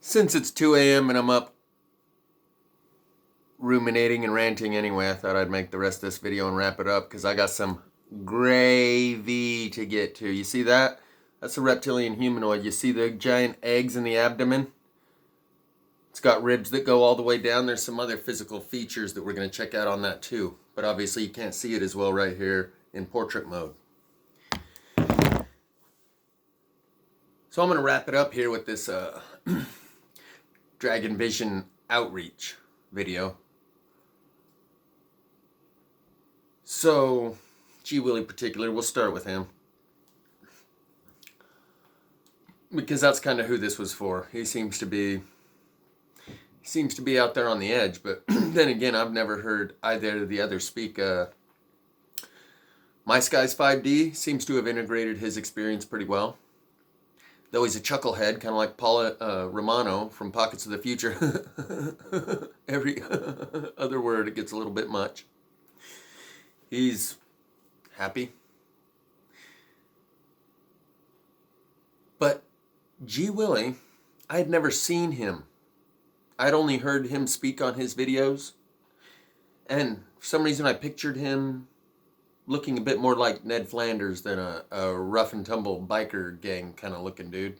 Since it's 2 a.m. and I'm up ruminating and ranting anyway, I thought I'd make the rest of this video and wrap it up because I got some gravy to get to. You see that? That's a reptilian humanoid. You see the giant eggs in the abdomen? It's got ribs that go all the way down. There's some other physical features that we're going to check out on that too. But obviously you can't see it as well right here in portrait mode. So I'm going to wrap it up here with this Dragon Vision outreach video. So, G. Willie in particular, we'll start with him. Because that's kind of who this was for. He seems to be out there on the edge, but then again, I've never heard either of the others speak. My Skies 5D seems to have integrated his experience pretty well. Though he's a chucklehead, kind of like Paul Romano from Pockets of the Future. Every other word, it gets a little bit much. He's happy. But G. Willie, I had never seen him. I'd only heard him speak on his videos. And for some reason I pictured him looking a bit more like Ned Flanders than a rough and tumble biker gang kind of looking dude.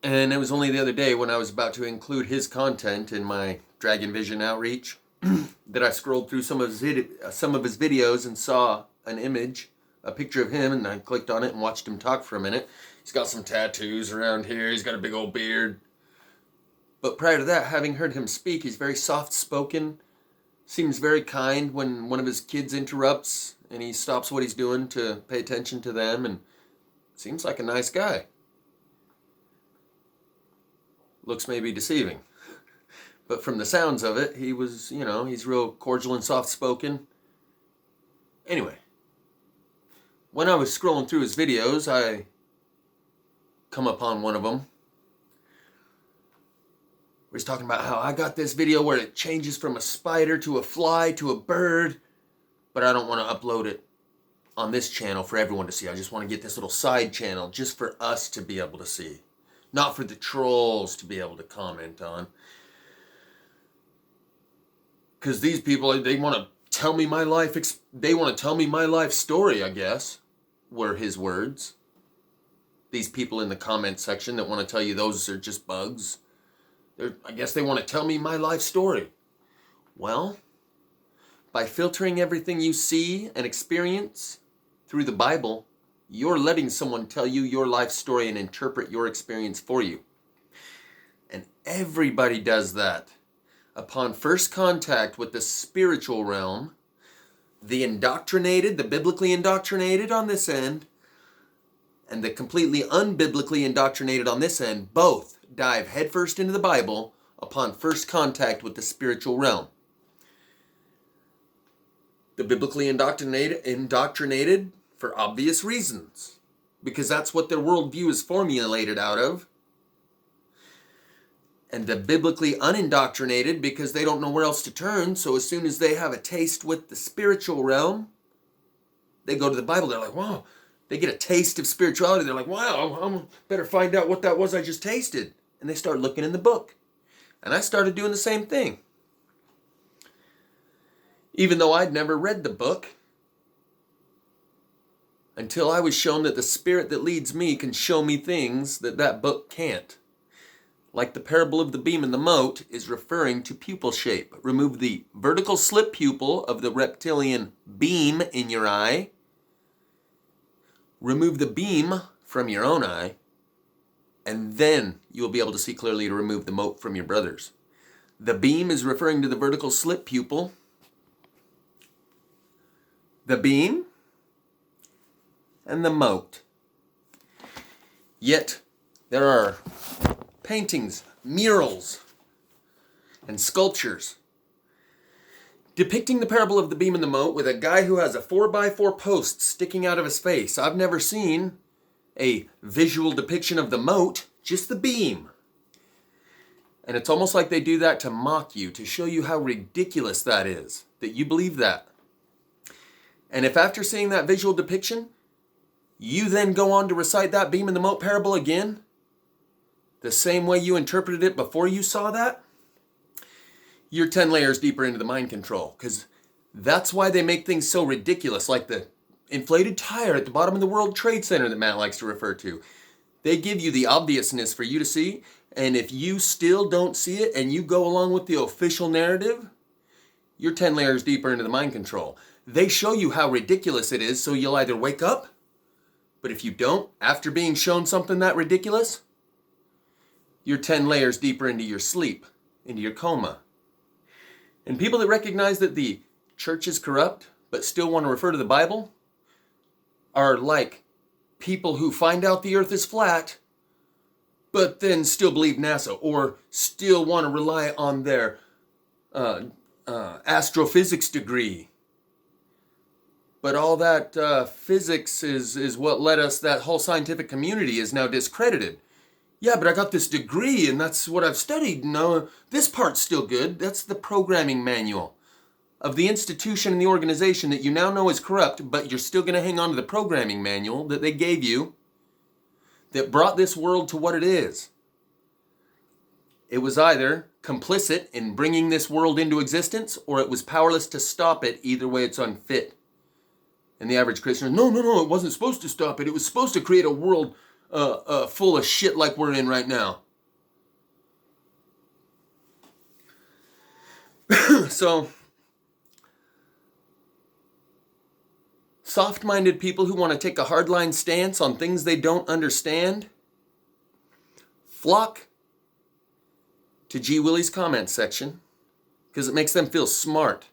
And it was only the other day when I was about to include his content in my Dragon Vision outreach that I scrolled through some of his videos and saw an image, a picture of him, and I clicked on it and watched him talk for a minute. He's got some tattoos around here. He's got a big old beard. But prior to that, having heard him speak, he's very soft-spoken. Seems very kind when one of his kids interrupts and he stops what he's doing to pay attention to them, and seems like a nice guy. Looks maybe deceiving. But from the sounds of it, he was, he's real cordial and soft-spoken. Anyway, when I was scrolling through his videos, I come upon one of them. He's talking about how I got this video where it changes from a spider to a fly to a bird, but I don't want to upload it on this channel for everyone to see. I just want to get this little side channel just for us to be able to see, not for the trolls to be able to comment on. Because these people, they want to tell me my life, they want to tell me my life story, I guess, were his words. These people in the comment section that want to tell you those are just bugs. I guess they want to tell me my life story. Well, by filtering everything you see and experience through the Bible, you're letting someone tell you your life story and interpret your experience for you. And everybody does that. Upon first contact with the spiritual realm, the indoctrinated, the biblically indoctrinated on this end, and the completely unbiblically indoctrinated on this end, both dive headfirst into the Bible upon first contact with the spiritual realm. The biblically indoctrinated for obvious reasons, because that's what their worldview is formulated out of. And the biblically unindoctrinated because they don't know where else to turn, so as soon as they have a taste with the spiritual realm, they go to the Bible. They're like, wow. They get a taste of spirituality. They're like, wow, I better find out what that was I just tasted. And they start looking in the book. And I started doing the same thing. Even though I'd never read the book, until I was shown that the spirit that leads me can show me things that book can't. Like the parable of the beam and the mote is referring to pupil shape. Remove the vertical slit pupil of the reptilian beam in your eye. Remove the beam from your own eye, and then you will be able to see clearly to remove the mote from your brother's. The beam is referring to the vertical slit pupil. The beam and the mote. Yet there are paintings, murals, and sculptures depicting the parable of the beam and the mote with a guy who has a 4x4 post sticking out of his face. I've never seen a visual depiction of the mote, just the beam. And it's almost like they do that to mock you, to show you how ridiculous that is, that you believe that. And if after seeing that visual depiction, you then go on to recite that beam and the mote parable again, the same way you interpreted it before you saw that, you're 10 layers deeper into the mind control. Because that's why they make things so ridiculous, like the inflated tire at the bottom of the World Trade Center that Matt likes to refer to. They give you the obviousness for you to see, and if you still don't see it and you go along with the official narrative, you're 10 layers deeper into the mind control. They show you how ridiculous it is, so you'll either wake up, but if you don't, after being shown something that ridiculous, you're 10 layers deeper into your sleep, into your coma. And people that recognize that the church is corrupt, but still want to refer to the Bible, are like people who find out the earth is flat, but then still believe NASA, or still want to rely on their astrophysics degree. But all that physics is what led us, that whole scientific community is now discredited. Yeah, but I got this degree and that's what I've studied. No, this part's still good. That's the programming manual of the institution and the organization that you now know is corrupt, but you're still going to hang on to the programming manual that they gave you that brought this world to what it is. It was either complicit in bringing this world into existence, or it was powerless to stop it. Either way, it's unfit. And the average Christian, no, it wasn't supposed to stop it. It was supposed to create a world full of shit like we're in right now. So, soft-minded people who want to take a hardline stance on things they don't understand flock to G. Willie's comment section because it makes them feel smart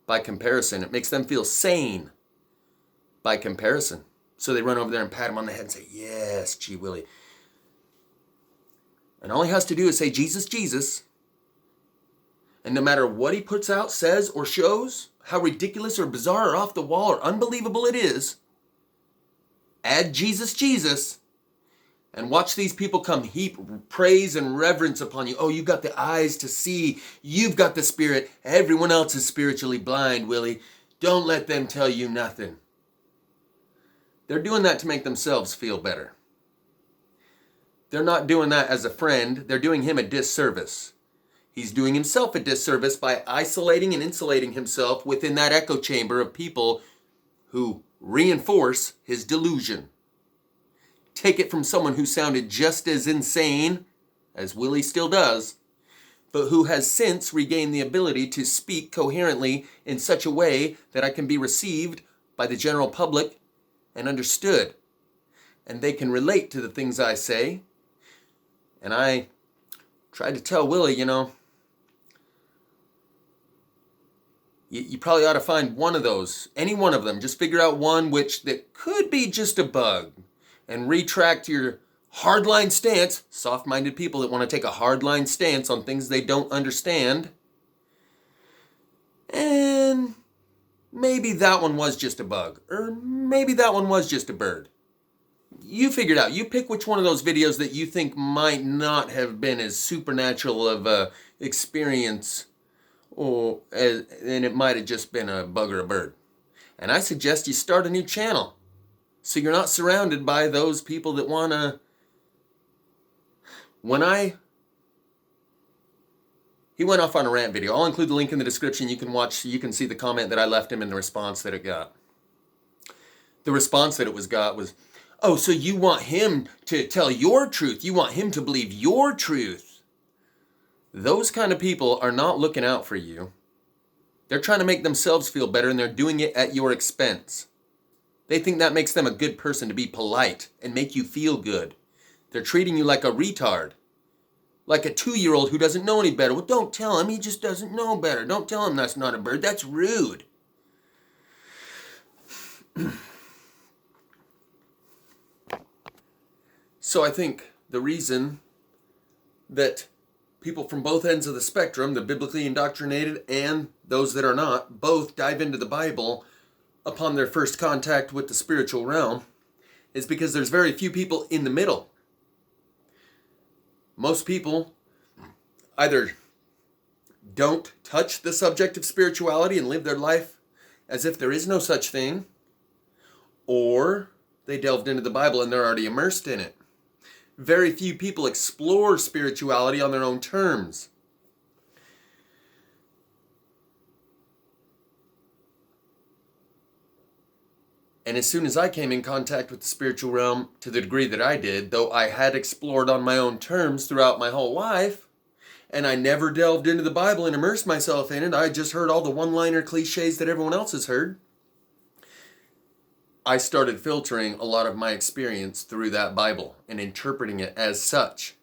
by comparison. It makes them feel sane by comparison. So they run over there and pat him on the head and say, yes, G. Willie. And all he has to do is say, Jesus, Jesus. And no matter what he puts out, says, or shows, how ridiculous or bizarre or off the wall or unbelievable it is, add Jesus, Jesus, and watch these people come heap praise and reverence upon you. Oh, you got the eyes to see. You've got the spirit. Everyone else is spiritually blind, Willie. Don't let them tell you nothing. They're doing that to make themselves feel better. They're not doing that as a friend. They're doing him a disservice. He's doing himself a disservice by isolating and insulating himself within that echo chamber of people who reinforce his delusion. Take it from someone who sounded just as insane, as Willie still does, but who has since regained the ability to speak coherently in such a way that I can be received by the general public and understood. And they can relate to the things I say. And I tried to tell Willie, you probably ought to find one of those, any one of them. Just figure out one that could be just a bug. And retract your hardline stance. Soft-minded people that want to take a hardline stance on things they don't understand. And maybe that one was just a bug. Or maybe that one was just a bird. You figure it out. You pick which one of those videos that you think might not have been as supernatural of a experience, and it might have just been a bug or a bird. And I suggest you start a new channel so you're not surrounded by those people that want to... He went off on a rant video. I'll include the link in the description. You can watch, you can see the comment that I left him and the response that it got. The response that it got was, oh, so you want him to tell your truth. You want him to believe your truth. Those kind of people are not looking out for you. They're trying to make themselves feel better, and they're doing it at your expense. They think that makes them a good person to be polite and make you feel good. They're treating you like a retard. Like a 2-year-old who doesn't know any better. Well, don't tell him. He just doesn't know better. Don't tell him that's not a bird. That's rude. So I think the reason that people from both ends of the spectrum, the biblically indoctrinated and those that are not, both dive into the Bible upon their first contact with the spiritual realm, is because there's very few people in the middle. Most people either don't touch the subject of spirituality and live their life as if there is no such thing, or they delved into the Bible and they're already immersed in it. Very few people explore spirituality on their own terms. And as soon as I came in contact with the spiritual realm to the degree that I did, though I had explored on my own terms throughout my whole life, and I never delved into the Bible and immersed myself in it, I just heard all the one-liner cliches that everyone else has heard, I started filtering a lot of my experience through that Bible and interpreting it as such.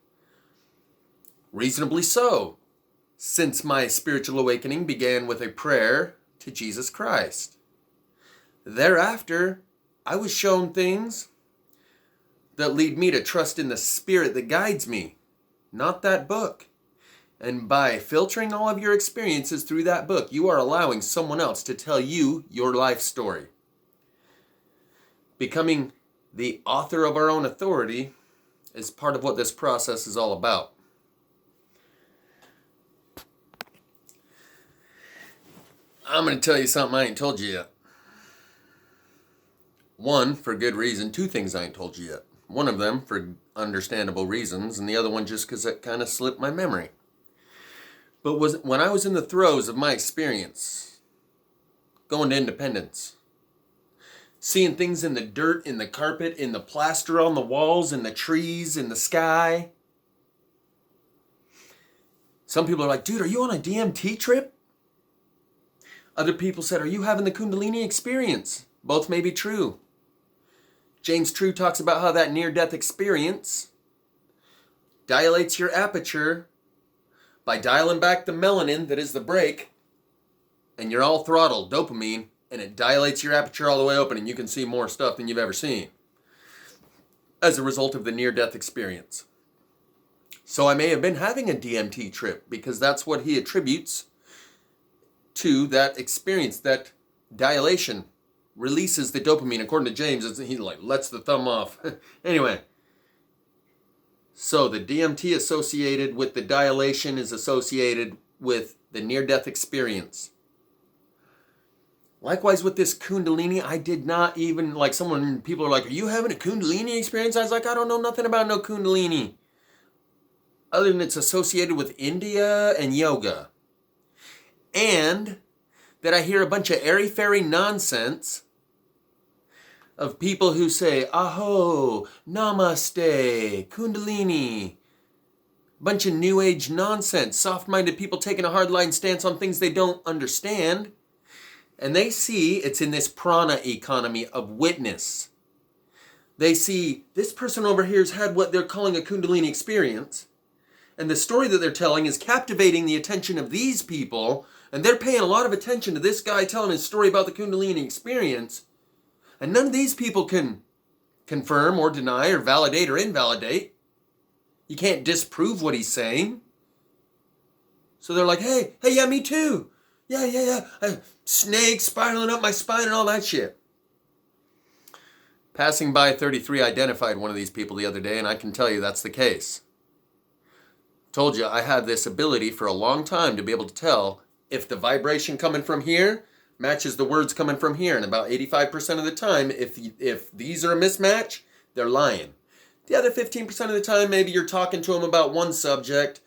Reasonably so, since my spiritual awakening began with a prayer to Jesus Christ. Thereafter, I was shown things that lead me to trust in the Spirit that guides me, not that book. And by filtering all of your experiences through that book, you are allowing someone else to tell you your life story. Becoming the author of our own authority is part of what this process is all about. I'm going to tell you something I ain't told you yet. One, for good reason. Two things I ain't told you yet. One of them for understandable reasons, and the other one just because it kind of slipped my memory. But when I was in the throes of my experience, going to Independence, seeing things in the dirt, in the carpet, in the plaster on the walls, in the trees, in the sky. Some people are like, dude, are you on a DMT trip? Other people said, are you having the Kundalini experience? Both may be true. James True talks about how that near-death experience dilates your aperture by dialing back the melanin that is the brake, and you're all throttled, dopamine, and it dilates your aperture all the way open, and you can see more stuff than you've ever seen as a result of the near-death experience. So I may have been having a DMT trip, because that's what he attributes to that experience, that dilation. Releases the dopamine. According to James, he lets the thumb off. Anyway, so the DMT associated with the dilation is associated with the near-death experience. Likewise with this Kundalini, I did not even, people are like, are you having a Kundalini experience? I was like, I don't know nothing about no Kundalini. Other than it's associated with India and yoga. And that I hear a bunch of airy-fairy nonsense of people who say, Aho, Namaste, Kundalini. Bunch of New Age nonsense, soft-minded people taking a hardline stance on things they don't understand. And they see it's in this prana economy of witness. They see this person over here has had what they're calling a Kundalini experience. And the story that they're telling is captivating the attention of these people. And they're paying a lot of attention to this guy telling his story about the Kundalini experience. And none of these people can confirm or deny or validate or invalidate. You can't disprove what he's saying. So they're like, hey, yeah, me too. Yeah. Snakes spiraling up my spine and all that shit. Passing by 33 identified one of these people the other day, and I can tell you that's the case. Told you I had this ability for a long time to be able to tell if the vibration coming from here matches the words coming from here. And about 85% of the time, if these are a mismatch, they're lying. The other 15% of the time, maybe you're talking to them about one subject,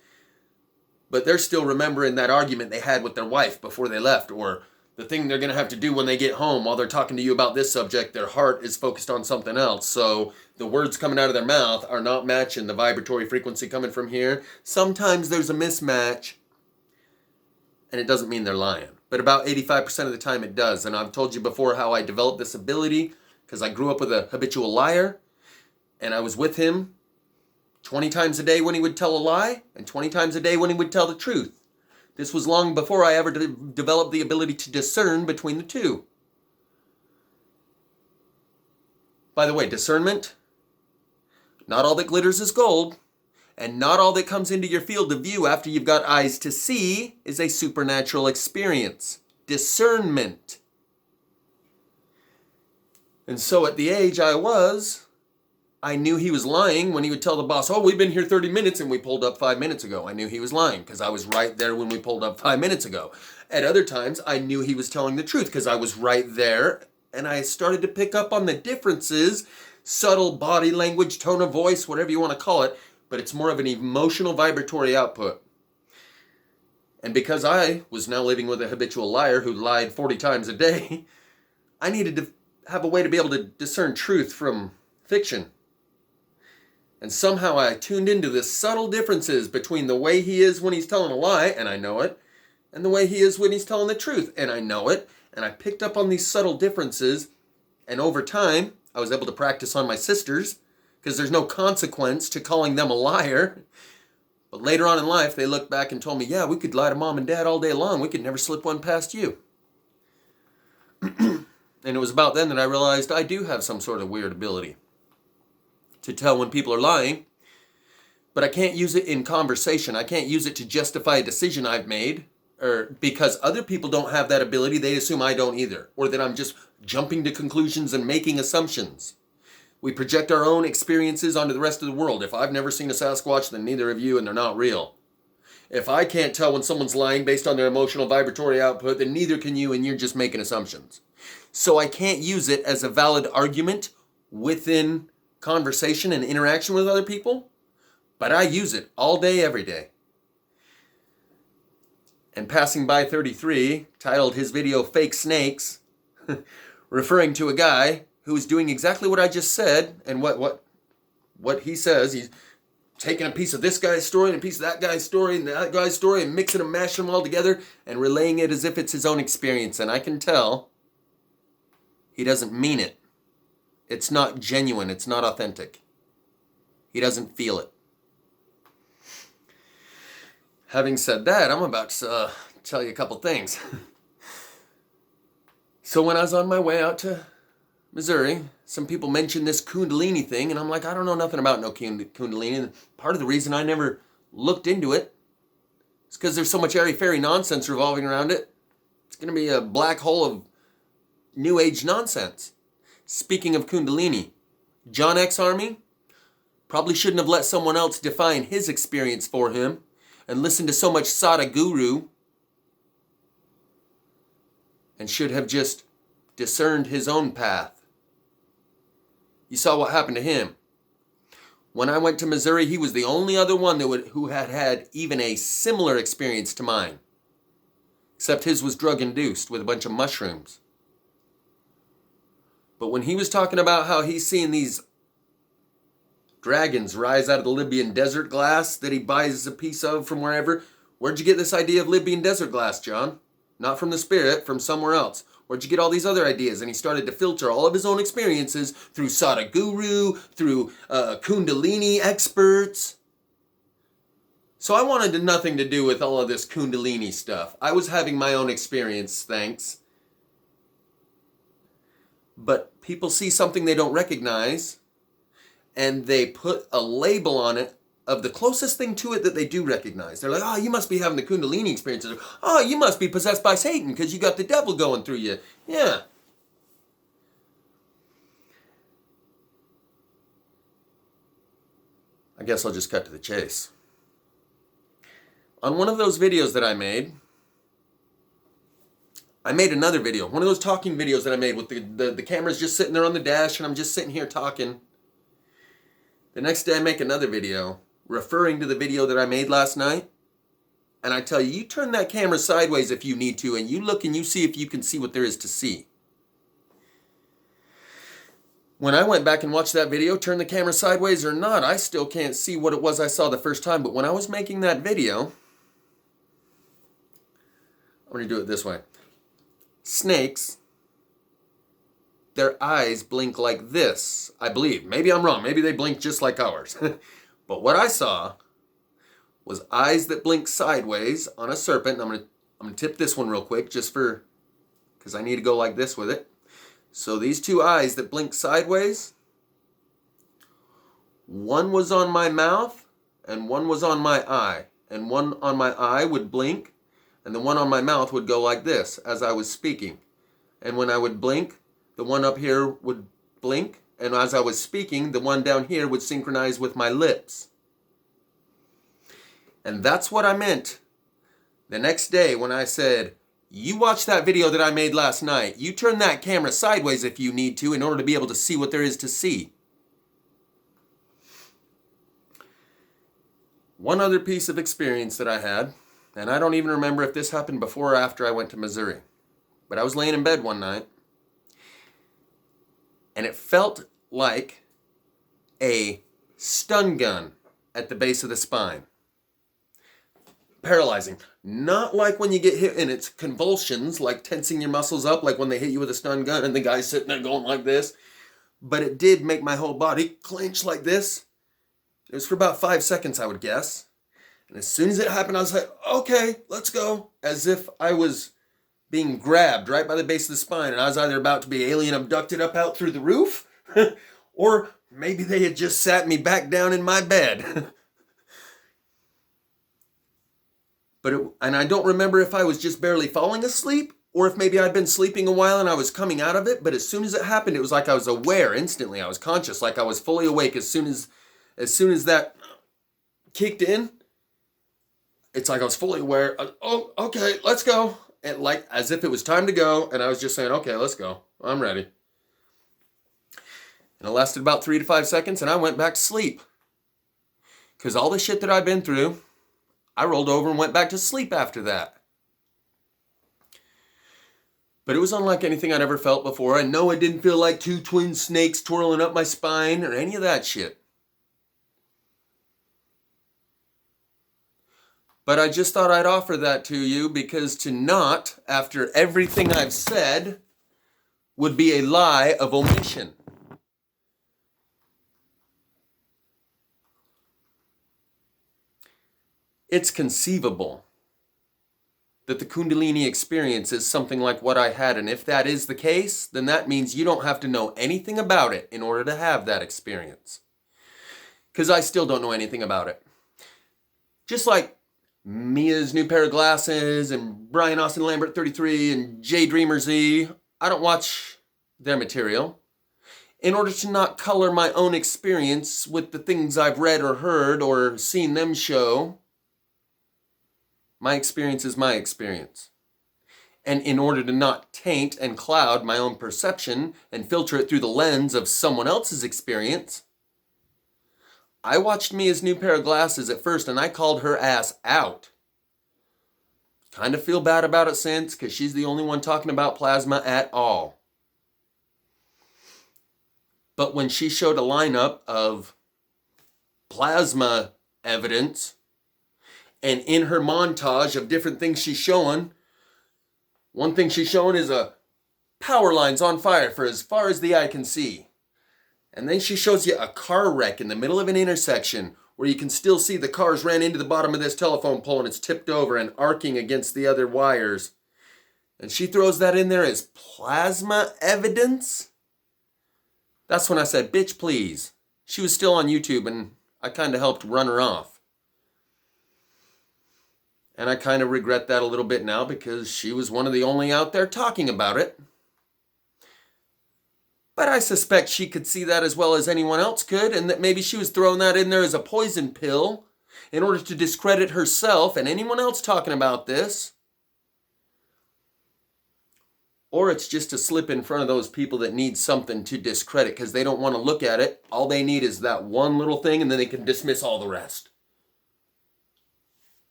but they're still remembering that argument they had with their wife before they left, or the thing they're going to have to do when they get home while they're talking to you about this subject. Their heart is focused on something else. So the words coming out of their mouth are not matching the vibratory frequency coming from here. Sometimes there's a mismatch, and it doesn't mean they're lying. But about 85% of the time it does. And I've told you before how I developed this ability because I grew up with a habitual liar, and I was with him 20 times a day when he would tell a lie, and 20 times a day when he would tell the truth. This was long before I ever developed the ability to discern between the two. By the way, discernment, not all that glitters is gold, and not all that comes into your field of view after you've got eyes to see is a supernatural experience. Discernment. And so at the age I was, I knew he was lying when he would tell the boss, oh, we've been here 30 minutes and we pulled up 5 minutes ago. I knew he was lying because I was right there when we pulled up 5 minutes ago. At other times, I knew he was telling the truth because I was right there, and I started to pick up on the differences subtle body language, tone of voice, whatever you want to call it, but it's more of an emotional vibratory output. And because I was now living with a habitual liar who lied 40 times a day, I needed to have a way to be able to discern truth from fiction. And somehow I tuned into the subtle differences between the way he is when he's telling a lie, and I know it, and the way he is when he's telling the truth, and I know it. And I picked up on these subtle differences, and over time, I was able to practice on my sisters, because there's no consequence to calling them a liar. But later on in life, they looked back and told me, yeah, we could lie to mom and dad all day long. We could never slip one past you. And it was about then that I realized I do have some sort of weird ability to tell when people are lying, but I can't use it in conversation. I can't use it to justify a decision I've made, or because other people don't have that ability, they assume I don't either, or that I'm just jumping to conclusions and making assumptions. We project our own experiences onto the rest of the world. If I've never seen a Sasquatch, then neither have you, and they're not real. If I can't tell when someone's lying based on their emotional vibratory output, then neither can you, and you're just making assumptions. So I can't use it as a valid argument within conversation and interaction with other people, but I use it all day, every day. And Passing By 33 titled his video Fake Snakes, referring to a guy who was doing exactly what I just said, and what he says. He's taking a piece of this guy's story and a piece of that guy's story and that guy's story and mixing them, mashing them all together and relaying it as if it's his own experience. And I can tell he doesn't mean it. It's not genuine. It's not authentic. He doesn't feel it. Having said that, I'm about to tell you a couple things. So when I was on my way out to Missouri, some people mentioned this Kundalini thing, and I'm like, I don't know nothing about no Kundalini. And part of the reason I never looked into it is because there's so much airy-fairy nonsense revolving around it. It's going to be a black hole of New Age nonsense. Speaking of Kundalini, John X. Army probably shouldn't have let someone else define his experience for him and listen to so much Sadhguru, and should have just discerned his own path. You saw what happened to him. When I went to Missouri, he was the only other one who had had even a similar experience to mine. Except his was drug-induced with a bunch of mushrooms. But when he was talking about how he's seeing these dragons rise out of the Libyan desert glass that he buys a piece of from wherever, where'd you get this idea of Libyan desert glass, John? Not from the spirit, from somewhere else. Where'd you get all these other ideas? And he started to filter all of his own experiences through Sadhguru, through Kundalini experts. So I wanted nothing to do with all of this Kundalini stuff. I was having my own experience, thanks. But people see something they don't recognize, and they put a label on it of the closest thing to it that they do recognize. They're like, oh, you must be having the Kundalini experiences. Oh, you must be possessed by Satan because you got the devil going through you. Yeah. I guess I'll just cut to the chase. On one of those videos that I made another video. One of those talking videos that I made with the camera's just sitting there on the dash and I'm just sitting here talking. The next day I make another video referring to the video that I made last night. And I tell you, you turn that camera sideways if you need to, and you look and you see if you can see what there is to see. When I went back and watched that video, turn the camera sideways or not, I still can't see what it was I saw the first time. But when I was making that video, I'm going to do it this way. Snakes, their eyes blink like this, I believe. Maybe I'm wrong. Maybe they blink just like ours. But what I saw was eyes that blink sideways on a serpent. I'm gonna tip this one real quick just because I need to go like this with it. So these two eyes that blink sideways, one was on my mouth and one was on my eye. And one on my eye would blink and the one on my mouth would go like this as I was speaking. And when I would blink, the one up here would blink. And as I was speaking, the one down here would synchronize with my lips. And that's what I meant the next day when I said, you watch that video that I made last night. You turn that camera sideways if you need to in order to be able to see what there is to see. One other piece of experience that I had, and I don't even remember if this happened before or after I went to Missouri, but I was laying in bed one night, and it felt like a stun gun at the base of the spine. Paralyzing. Not like when you get hit and it's convulsions, like tensing your muscles up, like when they hit you with a stun gun and the guy's sitting there going like this. But it did make my whole body clench like this. It was for about 5 seconds, I would guess. And as soon as it happened, I was like, okay, let's go. As if I was being grabbed right by the base of the spine, and I was either about to be alien abducted up out through the roof, or maybe they had just sat me back down in my bed. And I don't remember if I was just barely falling asleep, or if maybe I'd been sleeping a while and I was coming out of it, but as soon as it happened, it was like I was aware instantly. I was conscious, like I was fully awake as soon as that kicked in. It's like I was fully aware. Oh, okay, let's go. And like as if it was time to go, and I was just saying, okay, let's go. I'm ready. And it lasted about 3 to 5 seconds, and I went back to sleep. Because all the shit that I've been through, I rolled over and went back to sleep after that. But it was unlike anything I'd ever felt before. I know it didn't feel like 2 twin snakes twirling up my spine or any of that shit. But I just thought I'd offer that to you because to not, after everything I've said, would be a lie of omission. It's conceivable that the Kundalini experience is something like what I had, and if that is the case, then that means you don't have to know anything about it in order to have that experience. Because I still don't know anything about it. Just like Mia's new pair of glasses, and Brian Austin Lambert 33, and Jay Dreamer Z, I don't watch their material in order to not color my own experience with the things I've read or heard or seen them show. My experience is my experience. And in order to not taint and cloud my own perception and filter it through the lens of someone else's experience, I watched Mia's new pair of glasses at first and I called her ass out. Kind of feel bad about it since, because she's the only one talking about plasma at all. But when she showed a lineup of plasma evidence, and in her montage of different things she's showing, one thing she's showing is a power line's on fire for as far as the eye can see. And then she shows you a car wreck in the middle of an intersection where you can still see the cars ran into the bottom of this telephone pole and it's tipped over and arcing against the other wires. And she throws that in there as plasma evidence. That's when I said, bitch, please. She was still on YouTube and I kind of helped run her off. And I kind of regret that a little bit now because she was one of the only out there talking about it. But I suspect she could see that as well as anyone else could, and that maybe she was throwing that in there as a poison pill in order to discredit herself and anyone else talking about this. Or it's just to slip in front of those people that need something to discredit because they don't want to look at it. All they need is that one little thing and then they can dismiss all the rest.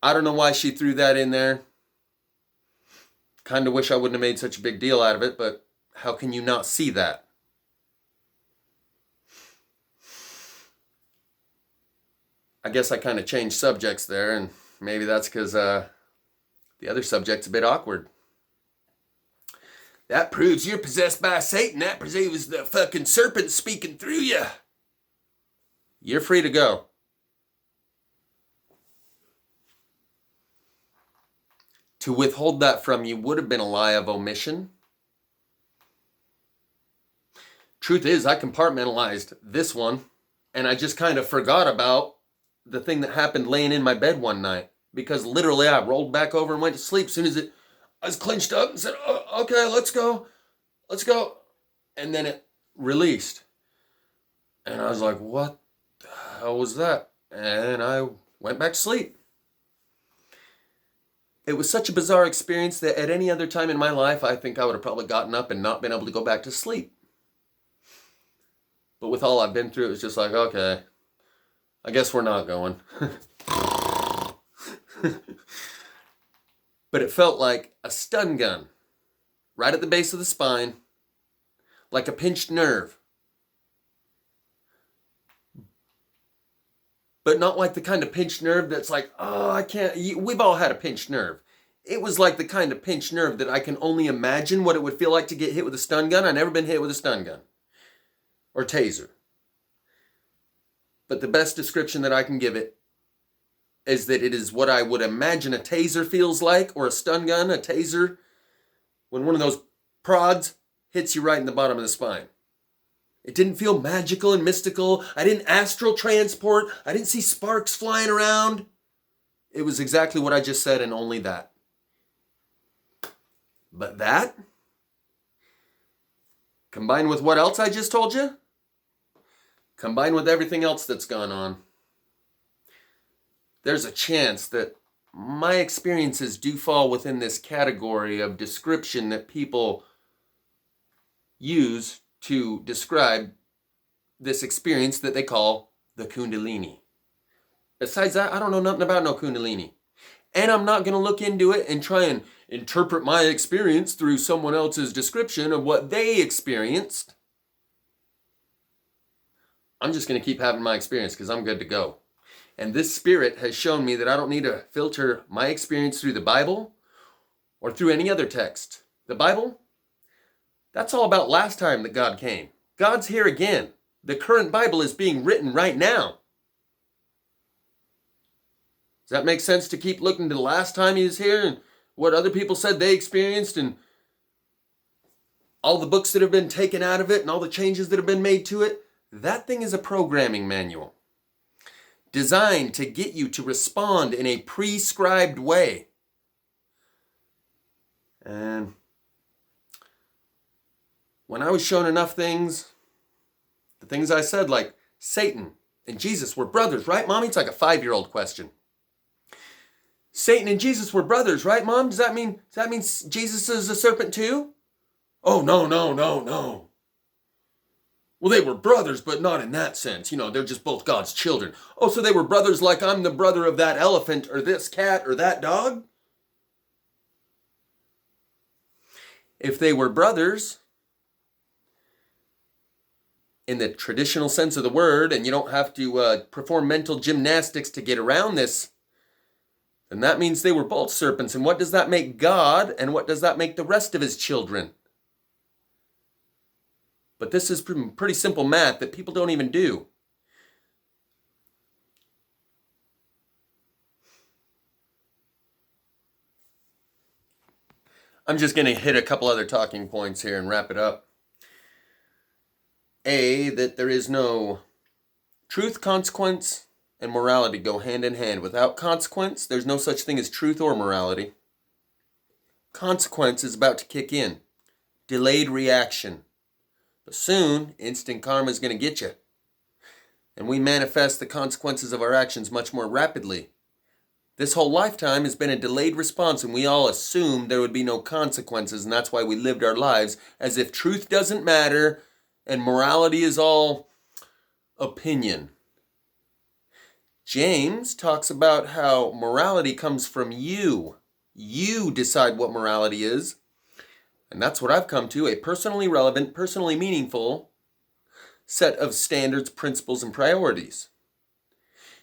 I don't know why she threw that in there. Kind of wish I wouldn't have made such a big deal out of it, but how can you not see that? I guess I kind of changed subjects there, and maybe that's because the other subject's a bit awkward. That proves you're possessed by Satan. That proves the fucking serpent speaking through you. You're free to go. To withhold that from you would have been a lie of omission. Truth is, I compartmentalized this one, and I just kind of forgot about the thing that happened laying in my bed one night. Because literally I rolled back over and went to sleep. As soon as I was clenched up and said, oh, okay, let's go. Let's go. And then it released. And I was like, what the hell was that? And I went back to sleep. It was such a bizarre experience that at any other time in my life, I think I would have probably gotten up and not been able to go back to sleep. But with all I've been through, it was just like, okay, I guess we're not going. But it felt like a stun gun right at the base of the spine, like a pinched nerve. But not like the kind of pinched nerve that's like, oh, I can't. We've all had a pinched nerve. It was like the kind of pinched nerve that I can only imagine what it would feel like to get hit with a stun gun. I've never been hit with a stun gun or taser. But the best description that I can give it is that it is what I would imagine a taser feels like, or a stun gun, a taser, when one of those prods hits you right in the bottom of the spine. It didn't feel magical and mystical. I didn't astral transport. I didn't see sparks flying around. It was exactly what I just said, and only that. But that, combined with what else I just told you, combined with everything else that's gone on, there's a chance that my experiences do fall within this category of description that people use to describe this experience that they call the Kundalini. Besides that, I don't know nothing about no Kundalini. And I'm not going to look into it and try and interpret my experience through someone else's description of what they experienced. I'm just going to keep having my experience because I'm good to go. And this spirit has shown me that I don't need to filter my experience through the Bible or through any other text. The Bible, that's all about last time that God came. God's here again. The current Bible is being written right now. Does that make sense to keep looking to the last time he was here and what other people said they experienced and all the books that have been taken out of it and all the changes that have been made to it? That thing is a programming manual designed to get you to respond in a prescribed way. And when I was shown enough things, the things I said, like Satan and Jesus were brothers, right, Mommy? It's like a 5-year-old question. Satan and Jesus were brothers, right, Mom? Does that mean Jesus is a serpent too? Oh, no. Well, they were brothers, but not in that sense. You know, they're just both God's children. Oh, so they were brothers like I'm the brother of that elephant or this cat or that dog? If they were brothers, in the traditional sense of the word, and you don't have to perform mental gymnastics to get around this, then that means they were both serpents. And what does that make God, and what does that make the rest of his children? But this is pretty simple math that people don't even do. I'm just going to hit a couple other talking points here and wrap it up. A, that there is no truth, consequence, and morality go hand in hand. Without consequence, there's no such thing as truth or morality. Consequence is about to kick in. Delayed reaction. But soon, instant karma is going to get you. And we manifest the consequences of our actions much more rapidly. This whole lifetime has been a delayed response, and we all assumed there would be no consequences, and that's why we lived our lives as if truth doesn't matter and morality is all opinion. James talks about how morality comes from you. You decide what morality is. And that's what I've come to, a personally relevant, personally meaningful set of standards, principles, and priorities.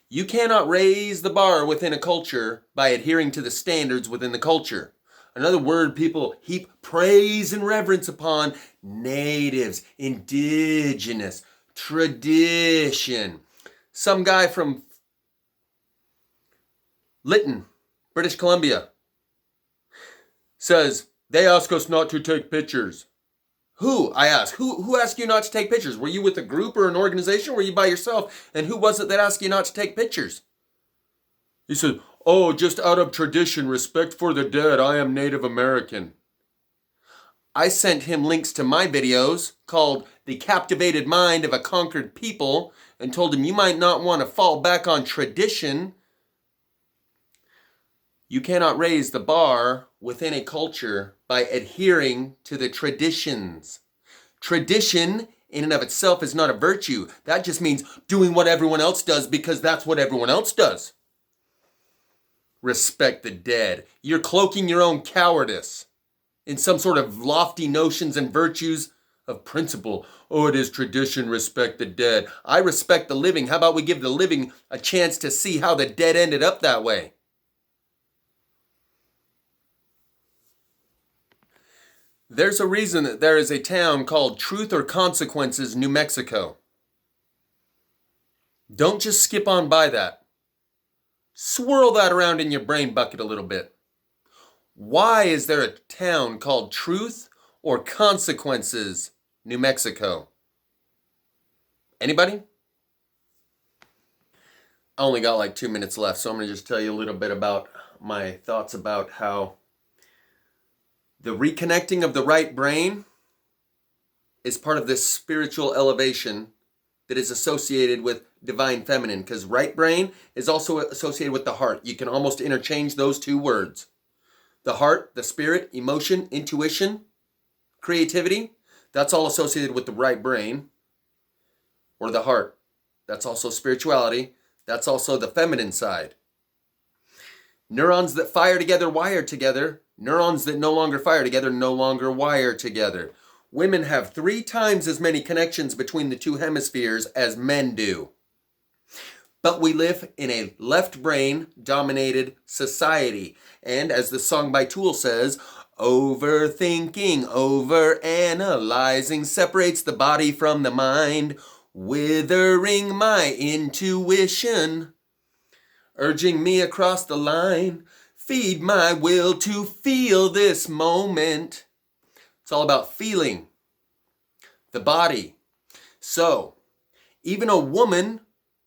You cannot raise the bar within a culture by adhering to the standards within the culture. Another word people heap praise and reverence upon: natives, indigenous, tradition. Some guy from Lytton, British Columbia, says, they ask us not to take pictures. Who? I ask. Who asked you not to take pictures? Were you with a group or an organization? Were you by yourself? And who was it that asked you not to take pictures? He said, oh, just out of tradition, respect for the dead, I am Native American. I sent him links to my videos called The Captivated Mind of a Conquered People and told him you might not want to fall back on tradition. You cannot raise the bar within a culture by adhering to the traditions. Tradition in and of itself is not a virtue. That just means doing what everyone else does because that's what everyone else does. Respect the dead. You're cloaking your own cowardice in some sort of lofty notions and virtues of principle. Oh, it is tradition, respect the dead. I respect the living. How about we give the living a chance to see how the dead ended up that way? There's a reason that there is a town called Truth or Consequences, New Mexico. Don't just skip on by that. Swirl that around in your brain bucket a little bit. Why is there a town called Truth or Consequences, New Mexico? Anybody? I only got like 2 minutes left, so I'm going to just tell you a little bit about my thoughts about how the reconnecting of the right brain is part of this spiritual elevation that is associated with divine feminine, because right brain is also associated with the heart. You can almost interchange those two words. The heart, the spirit, emotion, intuition, creativity, that's all associated with the right brain or the heart. That's also spirituality. That's also the feminine side. Neurons that fire together wire together. Neurons that no longer fire together no longer wire together. Women have 3 times as many connections between the two hemispheres as men do. But we live in a left brain dominated society. And as the song by Tool says, overthinking, overanalyzing separates the body from the mind, withering my intuition, urging me across the line, feed my will to feel this moment. It's all about feeling the body. So, even a woman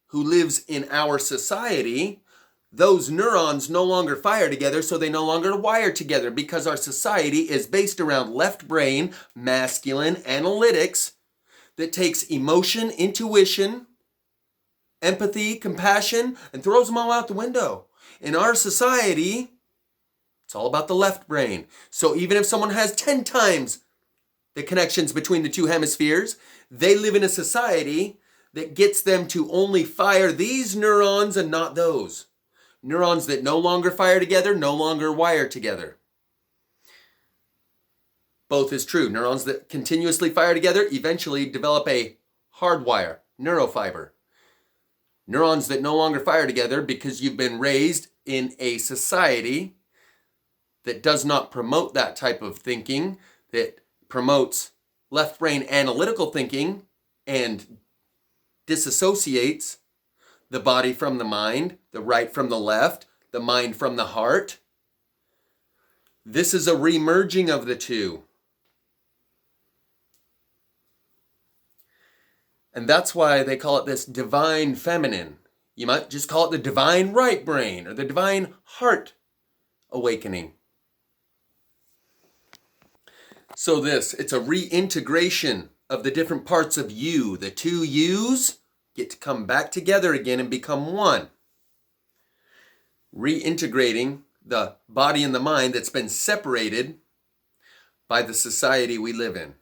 who lives in our society, those neurons no longer fire together, so they no longer wire together because our society is based around left brain, masculine analytics that takes emotion, intuition, empathy, compassion, and throws them all out the window. In our society, it's all about the left brain. So even if someone has 10 times the connections between the two hemispheres, they live in a society that gets them to only fire these neurons and not those. Neurons that no longer fire together, no longer wire together. Both is true. Neurons that continuously fire together eventually develop a hard wire, neurofiber. Neurons that no longer fire together because you've been raised in a society that does not promote that type of thinking, that promotes left brain analytical thinking and disassociates the body from the mind, the right from the left, the mind from the heart. This is a remerging of the two. And that's why they call it this divine feminine. You might just call it the divine right brain or the divine heart awakening. So it's a reintegration of the different parts of you. The two yous get to come back together again and become one. Reintegrating the body and the mind that's been separated by the society we live in.